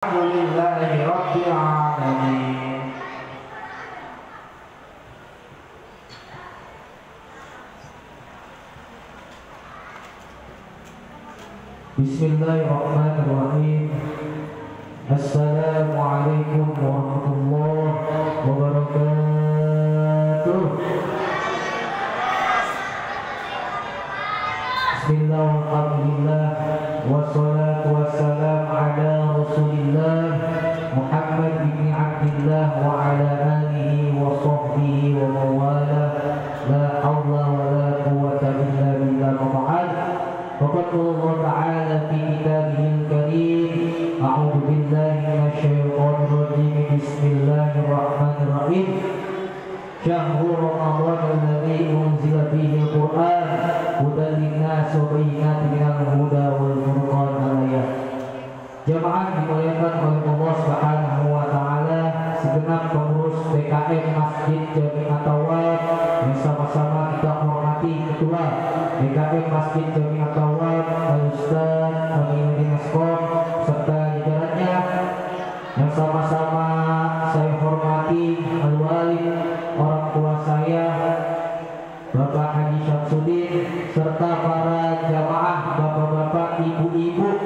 Alhamdulillahi Rabbil Alamin. Bismillahirrahmanirrahim. Assalamualaikum warahmatullahi wabarakatuh. Bismillahirrahmanirrahim. Wassalatu wassalamu ala Rasulillah Muhammad bin Abdillah wa ala alihi wa sahbihi wa mawala. La hawla wa la quwwata illa billah. Ma'ad. Faqad Allah ta'ala fi kitabihil karim. A'udzu billahi minasyaitonir rajim. Bismillahirrahmanirrahim. Syahrul Ramadan alladzi unzila fihi al-Qur'an hudan lin-nas wa bayyinatin minal huda wal furqan. Ayat. Jamaah dimuliakan oleh Allah Subhanahu wa taala, segenap pengurus PKM Masjid Jami At-Tawab yang sama-sama kita hormati Ketua PKM Masjid Jami At-Tawab Al-Ustaz Aminuddin Asqam serta jajarannya, yang sama-sama saya hormati Al-Walid, orang tua saya Bapak Haji Syamsuddin, serta para jamaah, bapak-bapak, ibu-ibu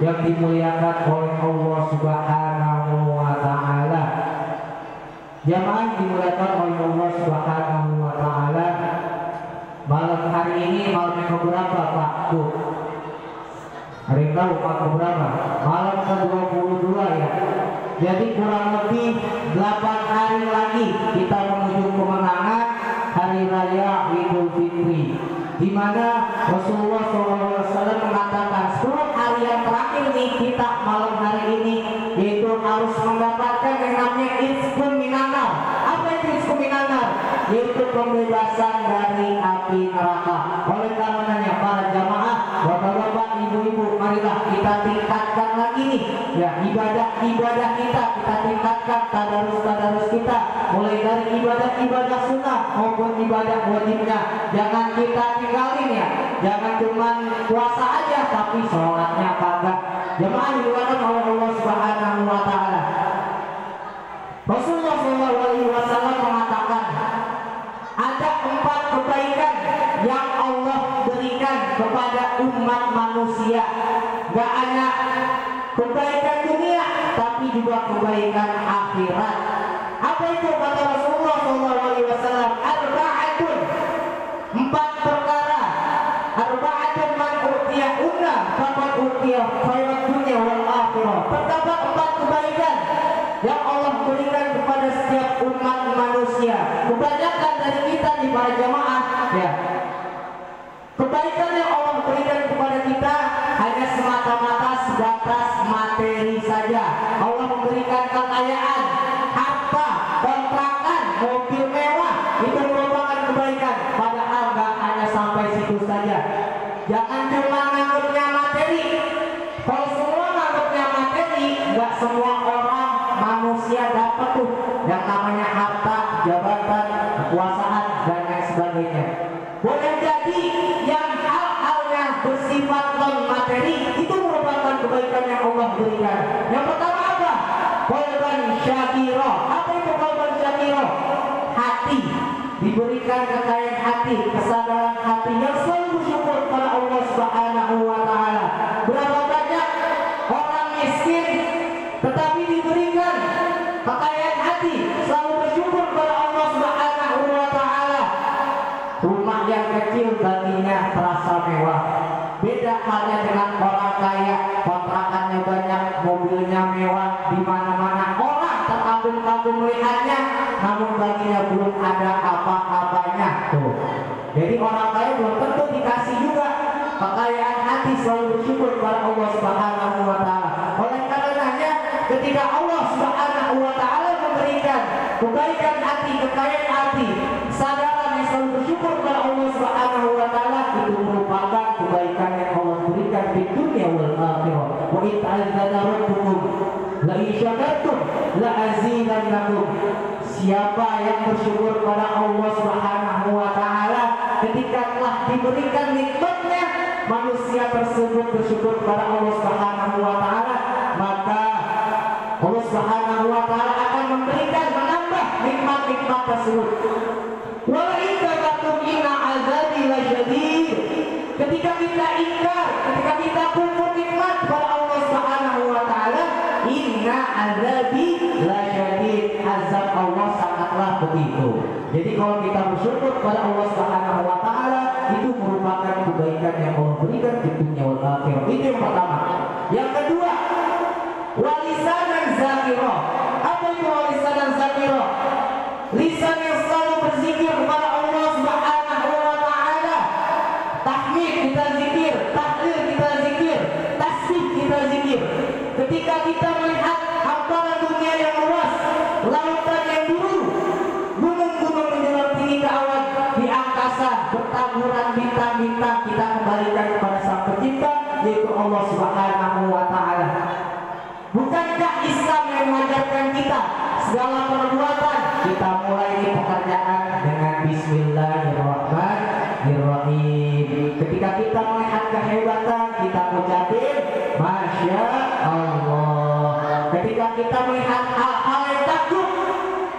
yang dimuliakan oleh Allah Subhanahu wa taala. Jamaah dimuliakan oleh Allah Subhanahu wa taala. Malam hari ini malam yang keberapa, Pak? Tuh. Hari tahu malam keberapa? Malam ke-22 ya. Jadi kurang lebih 8 hari lagi kita menuju kemenangan Hari Raya Idul Fitri, di mana Rasulullah SAW mengatakan 10 hari yang terakhir nih kita malam hari ini yaitu harus mendapatkan yang namanya izkun minanar. Apa itu izkun minanar? Yaitu pembebasan dari api neraka. Oleh karenanya para jamaah, bapak-bapak, ibu-ibu, marilah kita tingkatkan lagi nih ya ibadah kita tingkatkan, tadarus kita, mulai dari ibadah sunnah maupun ibadah wajibnya. Jangan kita tinggalin ya, jangan cuma puasa aja tapi sholatnya kagak. Jemaah dimuliakan oleh Allah Subhanahu wa taala. Rasulullah SAW mengatakan ada 4 kebaikan yang Allah berikan kepada umat manusia. Gak hanya kebaikan dunia tapi juga kebaikan akhirat. Apa itu kata Rasulullah SAW? Arba'atun, 4 perkara. Arba'atun man utiya unna faqad utiya khairat dunya wal akhirah. Terdapat 4 kebaikan yang Allah berikan kepada setiap umat manusia. Kebanyakan dari kita di para jamaah ya, kebaikan yang Allah berikan kepada kita hanya semata-mata sebatas materi saja. Allah memberikan kekayaan, harta, kontrakan, mobil mewah, itu merupakan kebaikan. Padahal gak hanya sampai situ saja. Jangan cuma nganggapnya materi. Kalau semua nganggapnya materi, gak semua orang manusia dapat tuh yang namanya harta, jabatan, kekuasaan, dan lain sebagainya. Boleh jadi yang hal-halnya bersifat non materi itu merupakan kebaikan yang Allah berikan. Yang pertama apa? Qalban syakira. Apa itu qalban syakira? Hati, diberikan kekayaan hati, kesadaran hati yang selalu bersyukur kepada Allah Subhanahu wa taala. Berapa banyak orang miskin tetapi diberikan kekayaan hati, selalu bersyukur kepada Allah Subhanahu wa taala. Rumah yang kecil baginya terasa mewah. Beda halnya dengan orang kaya, kontrakannya banyak, mobilnya mewah, di mana-mana orang terkagum-kagum melihatnya, namun baginya belum ada apa-apanya. Tuh. Jadi orang kaya belum tentu dikasih juga kekayaan hati, selalu bersyukur kepada Allah Subhanahu wa taala. Oleh karenanya ketika Allah Subhanahu wa taala memberikan kebaikan hati, kekayaan hati, sadaran yang selalu bersyukur kepada Allah Subhanahu wa taala, itu merupakan kebaikan yang Allah berikan di dunia wal akhirah. Wa in ta'azzana rabbukum la in syakartum la azidannakum. Siapa yang bersyukur kepada Allah Subhanahu wa taala ketika telah diberikan nikmatnya, manusia tersebut bersyukur kepada Allah Subhanahu wa taala, maka Allah Subhanahu wa taala akan memberikan menambah nikmat-nikmat tersebut. Wa in kafatum inna azabi lasyadid. Ketika kita ingkar, ketika kita kufur nikmat kepada Allah Subhanahu wa taala, inna azabi lasyadid. Azab Allah sangatlah begitu. Jadi kalau kita bersyukur kepada Allah Subhanahu wa taala, itu merupakan kebaikan yang Allah berikan di dunia wal akhirah. Itu yang pertama. Yang kedua, walisanan zakirah. Apa itu walisanan zakirah? Lisan yang selalu berzikir kepada Allah Subhanahu wa taala. Tahmid kita zikir, tahlil kita zikir, tasbih kita zikir. Ketika kita melihat hamparan dunia yang luas, lautan yang biru, gunung-gunung menjulang tinggi ke awan, di angkasa bertaburan bintang-bintang, kita kembalikan kepada Sang Pencipta, yaitu Allah Subhanahu wa taala. Bukankah Islam yang mengajarkan kita segala perbuatan kita mulai di pekerjaan dengan Bismillahirrahmanirrahim. Ketika kita melihat kehebatan, kita ucapin Masya Allah. Ketika kita melihat hal-hal yang takut,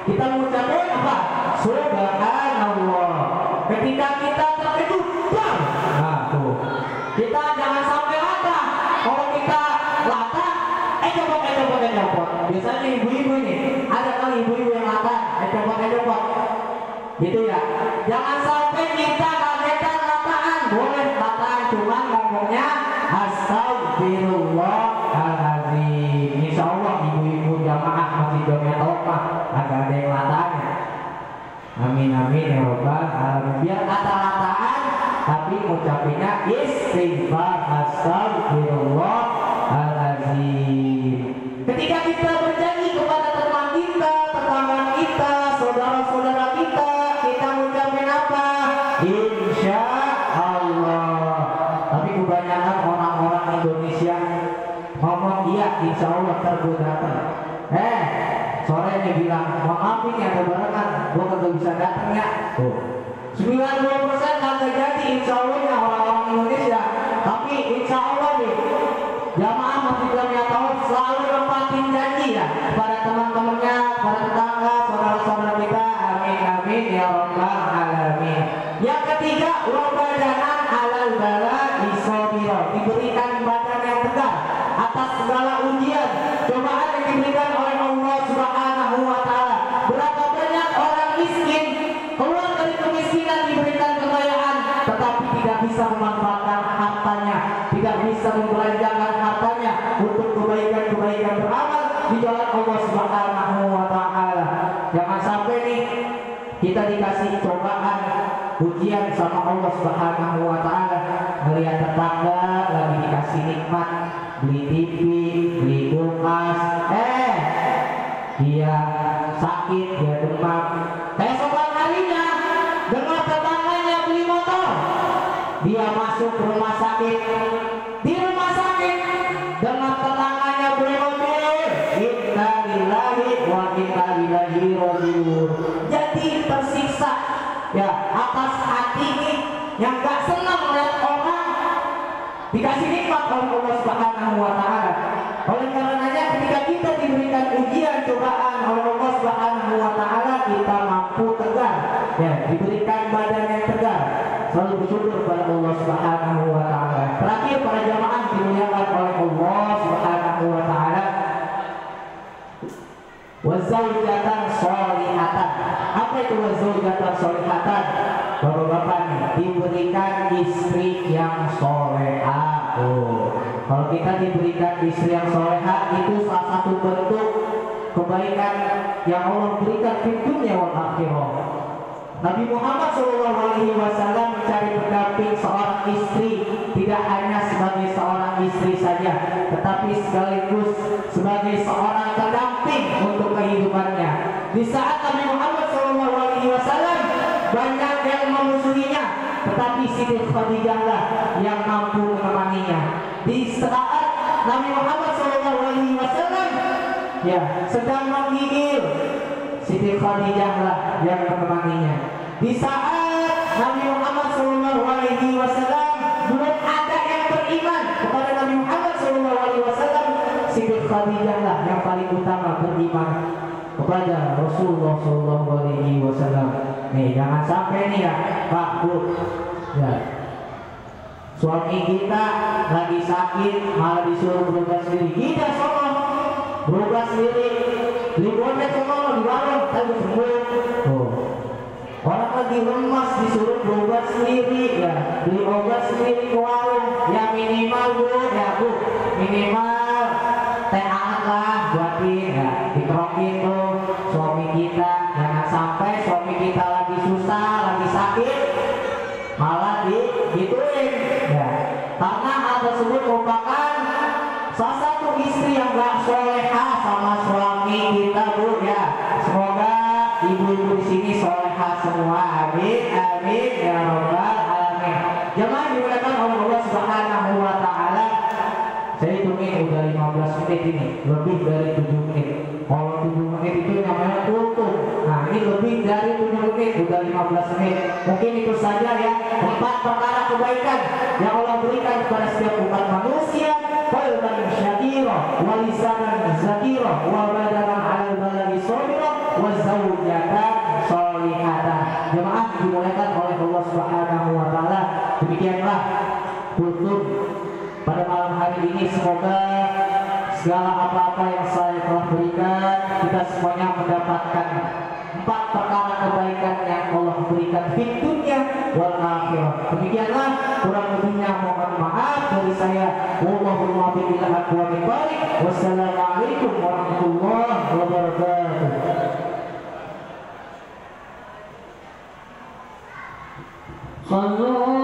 kita mengucapkan apa? Subhanallah. Ketika kita terkejut, bang, nah tuh, kita jangan sampai latah. Kalau kita latah, copot. Biasanya ibu-ibu ini, ada kali ibu-ibu yang latah, copot. Gitu ya. Jangan sampai kita kagetan latahan. Boleh latahan, cuman ngomongnya Astagfirullahaladzim. Insya Allah ibu-ibu jamaah masih jomnya topah, agak ada yang latahnya. Amin amin ya robbal alamin. Biar kata-kataan tapi ucapinnya istighfar, astagfirullahaladzim. Ketika kita berjanji kepada teman kita, tetangga kita, saudara-saudara kita, kita mengucapkan apa? Insya Allah. Tapi kebanyakan orang-orang Indonesia ngomong iya insya Allah tergoda. Sorenya bilang, maaf ini ada barengan, gua kagak bisa datang ya. 90% kagak jadi insya Allahnya orang-orang Indonesia. Tapi insya Allah nih, jamaah masjid Jamia Tauhid selalu nempatin janji ya pada teman-temannya, pada tetangga, saudara-saudara kita. Amin amin ya rabbal alamin. Yang ketiga, wabadanan alal bala isobiro, diberikan badan yang tegar atas segala ujian, cobaan yang diberikan oleh Allah Subhanahu wa taala. Berapa banyak orang miskin keluar dari kemiskinan diberikan kekayaan, tetapi tidak bisa memanfaatkan hartanya, tidak bisa membelanjakan hartanya untuk kebaikan-kebaikan beramal di jalan Allah Subhanahu wa taala. Jangan sampai nih kita dikasih cobaan, ujian sama Allah Subhanahu wa taala, melihat tetangga lagi dikasih nikmat, beli TV, beli kulkas, dia sakit, dia demam. Keesokan harinya dengar tetangganya beli motor, dia masuk ke rumah sakit. Di rumah sakit dengar tetangganya beli mobil. Inna lillahi wa inna ilaihi raji'un. Jadi tersiksa ya atas hati ini yang gak senang melihat orang dikasih nikmat oleh Allah Subhanahu wa taala. Oleh karenanya ketika kita diberikan ujian cobaan oleh Allah Subhanahu wa taala, kita mampu tegar ya, diberikan badan yang tegar, selalu bersyukur kepada Allah Subhanahu wa taala. Terakhir para jamaah dimuliakan oleh Allah Subhanahu wa taala, wazaujatan sholihatan. Apa itu wazaujatan sholihatan? Bapak-bapak nih, diberikan istri yang solehah. Kalau kita diberikan istri yang solehah, itu salah satu bentuk kebaikan yang Allah berikan di dunia wal akhirah. Nabi Muhammad SAW mencari pendamping seorang istri, tidak hanya sebagai seorang istri saja, tetapi sekaligus sebagai seorang pendamping untuk kehidupannya. Di saat Nabi Muhammad SAW banyak yang memusuhinya, tetapi Siti Khadijah lah yang mampu menemaninya. Di saat Nabi Muhammad SAW ya sedang menggigil, Siti Khadijah lah yang menemaninya. Di saat Nabi Muhammad SAW belum ada yang beriman kepada Nabi Muhammad SAW, Siti Khadijah lah yang paling utama beriman kepada Rasulullah SAW. Nih jangan sampai nih ya Pak Bu, ya suami kita lagi sakit malah disuruh berobat sendiri. Kita sono berobat sendiri, liburnya sono di warung tadi sembuh. Oh. Orang lagi lemas disuruh berobat sendiri, ya beli obat sendiri ke warung. Ya minimal Bu, ya Bu, minimal teh hangat lah buatin, ya dikerokin tuh suami kita. Jangan sampai suami kita lagi susah, lagi sakit malah digituin, ya karena hal tersebut merupakan salah satu istri yang gak solehah sama suami kita Bu, ya semoga ibu-ibu di sini solehah semua, amin amin ya robbal alamin. Jemaah dimuliakan oleh Allah Subhanahu wa taala. Saya hitungin udah 15 menit ini, lebih dari 7 menit. Kalau 7 menit itu namanya tutup. Nah ini lebih dari 7 menit, udah 15 menit. Mungkin itu saja ya 4 perkara kebaikan yang Allah berikan kepada setiap umat manusia. Qalban syakira, wa lisanan zakira, wa badanan alal balagi sabira, wa zawjatan sholihatan. Jemaah dimuliakan oleh Allah Subhanahu wa taala. Demikianlah tutup pada malam hari ini. Semoga segala apa-apa yang saya telah berikan, kita semuanya mendapatkan 4 perkara kebaikan yang Allah berikan di dunia wal akhirah. Demikianlah, kurang lebihnya mohon maaf dari saya. Wallahul muwaffiq ila aqwamit thoriq. Wassalamualaikum warahmatullahi wabarakatuh. Sallu